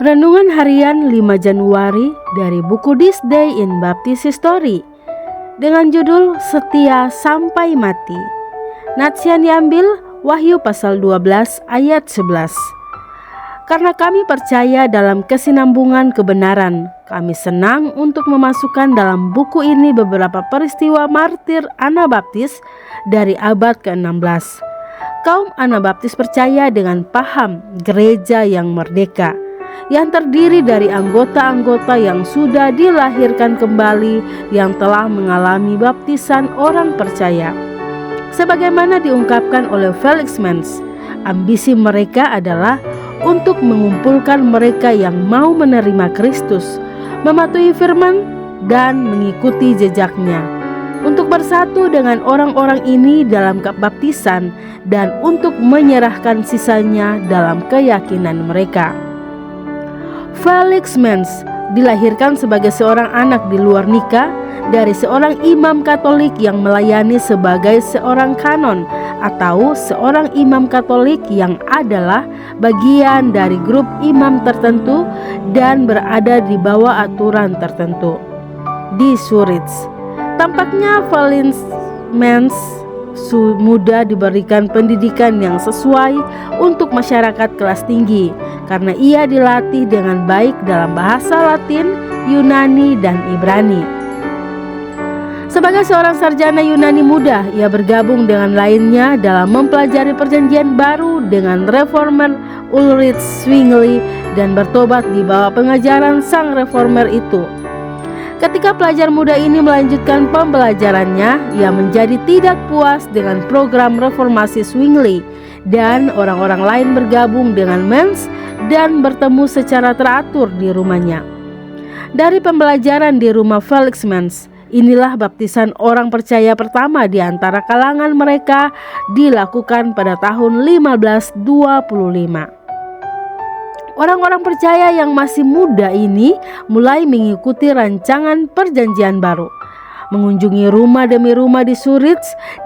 Renungan Harian 5 Januari dari buku This Day in Baptist History dengan judul Setia Sampai Mati. Nats yang diambil Wahyu pasal 12 ayat 11. Karena kami percaya dalam kesinambungan kebenaran, kami senang untuk memasukkan dalam buku ini beberapa peristiwa martir Anabaptis dari abad ke-16. Kaum Anabaptis percaya dengan paham gereja yang merdeka, yang terdiri dari anggota-anggota yang sudah dilahirkan kembali yang telah mengalami baptisan orang percaya. Sebagaimana diungkapkan oleh Felix Manz, ambisi mereka adalah untuk mengumpulkan mereka yang mau menerima Kristus, mematuhi firman dan mengikuti jejaknya, untuk bersatu dengan orang-orang ini dalam baptisan dan untuk menyerahkan sisanya dalam keyakinan mereka. Felix Manz dilahirkan sebagai seorang anak di luar nikah dari seorang imam Katolik yang melayani sebagai seorang kanon atau seorang imam Katolik yang adalah bagian dari grup imam tertentu dan berada di bawah aturan tertentu. Di Zurich, tampaknya Felix Manz muda diberikan pendidikan yang sesuai untuk masyarakat kelas tinggi karena ia dilatih dengan baik dalam bahasa Latin, Yunani, dan Ibrani. Sebagai seorang sarjana Yunani muda, ia bergabung dengan lainnya dalam mempelajari perjanjian baru dengan reformer Ulrich Zwingli dan bertobat di bawah pengajaran sang reformer itu. Ketika pelajar muda ini melanjutkan pembelajarannya, ia menjadi tidak puas dengan program reformasi Zwingli dan orang-orang lain bergabung dengan Manz dan bertemu secara teratur di rumahnya. Dari pembelajaran di rumah Felix Manz, inilah baptisan orang percaya pertama di antara kalangan mereka dilakukan pada tahun 1525. Orang-orang percaya yang masih muda ini mulai mengikuti rancangan perjanjian baru, mengunjungi rumah demi rumah di Zurich,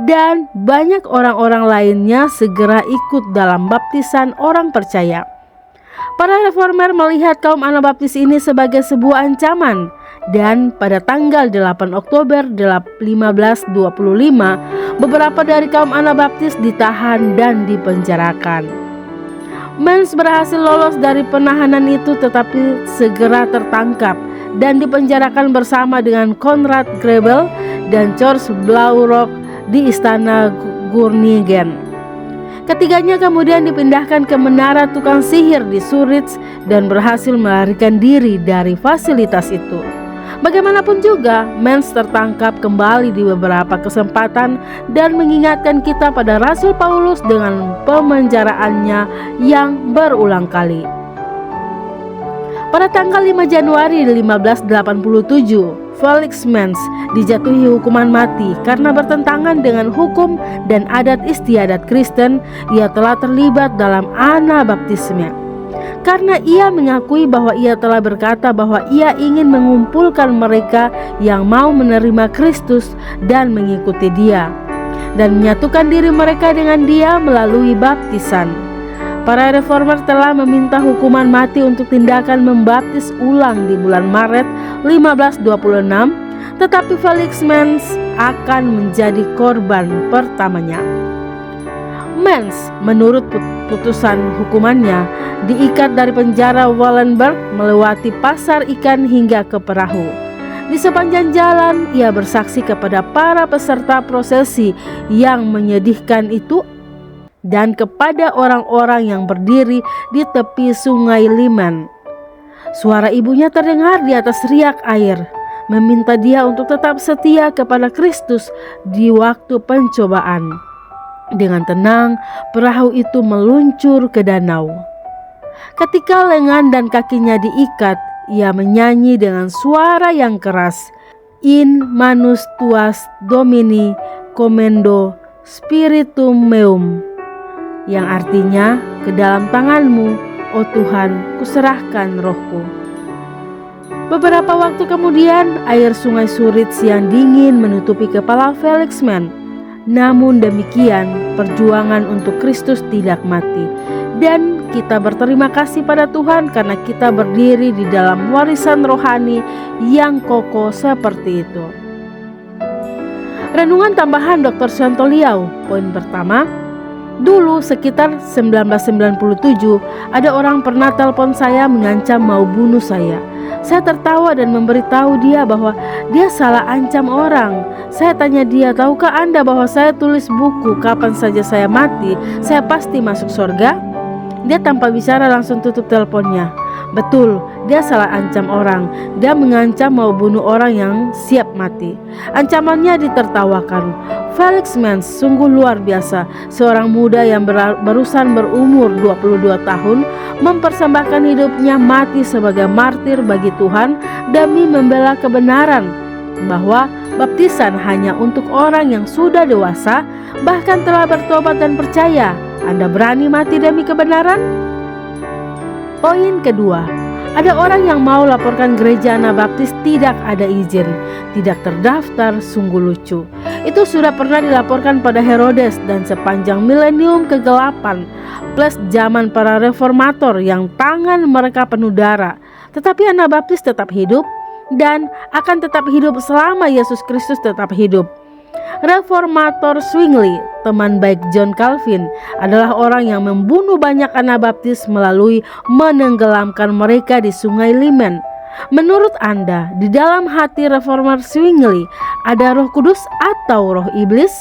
dan banyak orang-orang lainnya segera ikut dalam baptisan orang percaya. Para reformer melihat kaum Anabaptis ini sebagai sebuah ancaman, dan pada tanggal 8 Oktober 1525, beberapa dari kaum Anabaptis ditahan dan dipenjarakan. Manz berhasil lolos dari penahanan itu tetapi segera tertangkap dan dipenjarakan bersama dengan Konrad Grebel dan George Blaurock di istana Gurningen. Ketiganya kemudian dipindahkan ke menara tukang sihir di Zurich dan berhasil melarikan diri dari fasilitas itu. Bagaimanapun juga, Manz tertangkap kembali di beberapa kesempatan dan mengingatkan kita pada Rasul Paulus dengan pemenjaraannya yang berulang kali. Pada tanggal 5 Januari 1587, Felix Manz dijatuhi hukuman mati karena bertentangan dengan hukum dan adat istiadat Kristen. Ia telah terlibat dalam Anabaptisme karena ia mengakui bahwa ia telah berkata bahwa ia ingin mengumpulkan mereka yang mau menerima Kristus dan mengikuti Dia, dan menyatukan diri mereka dengan Dia melalui baptisan. Para reformer telah meminta hukuman mati untuk tindakan membaptis ulang di bulan Maret 1526, tetapi Felix Manz akan menjadi korban pertamanya. Manz, menurut putusan hukumannya, diikat dari penjara Wallenberg melewati pasar ikan hingga ke perahu. Di sepanjang jalan, ia bersaksi kepada para peserta prosesi yang menyedihkan itu dan kepada orang-orang yang berdiri di tepi sungai Liman. Suara ibunya terdengar di atas riak air, meminta dia untuk tetap setia kepada Kristus di waktu pencobaan. Dengan tenang, perahu itu meluncur ke danau. Ketika lengan dan kakinya diikat, ia menyanyi dengan suara yang keras, In manus tuas Domini commendo spiritum meum, yang artinya, ke dalam tanganmu, oh Tuhan, kuserahkan rohku. Beberapa waktu kemudian, air sungai Zurich yang dingin menutupi kepala Felix Manz. Namun demikian, perjuangan untuk Kristus tidak mati, dan kita berterima kasih pada Tuhan karena kita berdiri di dalam warisan rohani yang kokoh seperti itu. Renungan tambahan Dr. Suyanto Liau. Poin pertama, dulu sekitar 1997 ada orang pernah telepon saya mengancam mau bunuh saya. Saya tertawa dan memberitahu dia bahwa dia salah ancam orang. Saya tanya dia, tahukah Anda bahwa saya tulis buku kapan saja saya mati, saya pasti masuk surga? Dia tanpa bicara langsung tutup teleponnya. Betul, dia salah ancam orang. Dia mengancam mau bunuh orang yang siap mati. Ancamannya ditertawakan. Felix Menz sungguh luar biasa. Seorang muda yang barusan berumur 22 tahun mempersembahkan hidupnya mati sebagai martir bagi Tuhan demi membela kebenaran, bahwa baptisan hanya untuk orang yang sudah dewasa, bahkan telah bertobat dan percaya. Anda berani mati demi kebenaran? Poin kedua, ada orang yang mau laporkan gereja Anabaptis tidak ada izin, tidak terdaftar. Sungguh lucu. Itu sudah pernah dilaporkan pada Herodes dan sepanjang milenium kegelapan plus zaman para reformator yang tangan mereka penuh darah. Tetapi Anabaptis tetap hidup dan akan tetap hidup selama Yesus Kristus tetap hidup. Reformator Zwingli, teman baik John Calvin, adalah orang yang membunuh banyak Anabaptis melalui menenggelamkan mereka di Sungai Limen. Menurut Anda, di dalam hati Reformator Zwingli ada Roh Kudus atau roh iblis?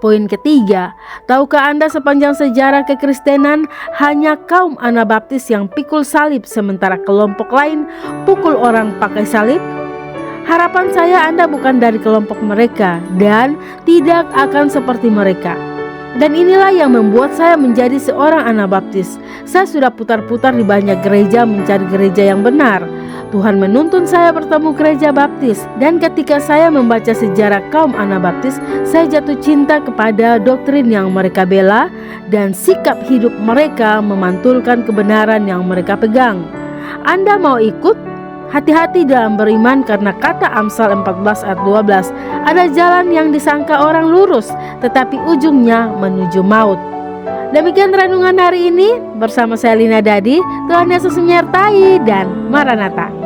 Poin ketiga, tahukah Anda sepanjang sejarah kekristenan hanya kaum Anabaptis yang pikul salib sementara kelompok lain pukul orang pakai salib? Harapan saya Anda bukan dari kelompok mereka dan tidak akan seperti mereka. Dan inilah yang membuat saya menjadi seorang Anabaptis. Saya sudah putar-putar di banyak gereja mencari gereja yang benar. Tuhan menuntun saya bertemu gereja baptis. Dan ketika saya membaca sejarah kaum Anabaptis, saya jatuh cinta kepada doktrin yang mereka bela dan sikap hidup mereka memantulkan kebenaran yang mereka pegang. Anda mau ikut? Hati-hati dalam beriman karena kata Amsal 14 ayat 12, ada jalan yang disangka orang lurus tetapi ujungnya menuju maut. Demikian renungan hari ini bersama saya Lina Dadi. Tuhan Yesus menyertai dan Maranatha.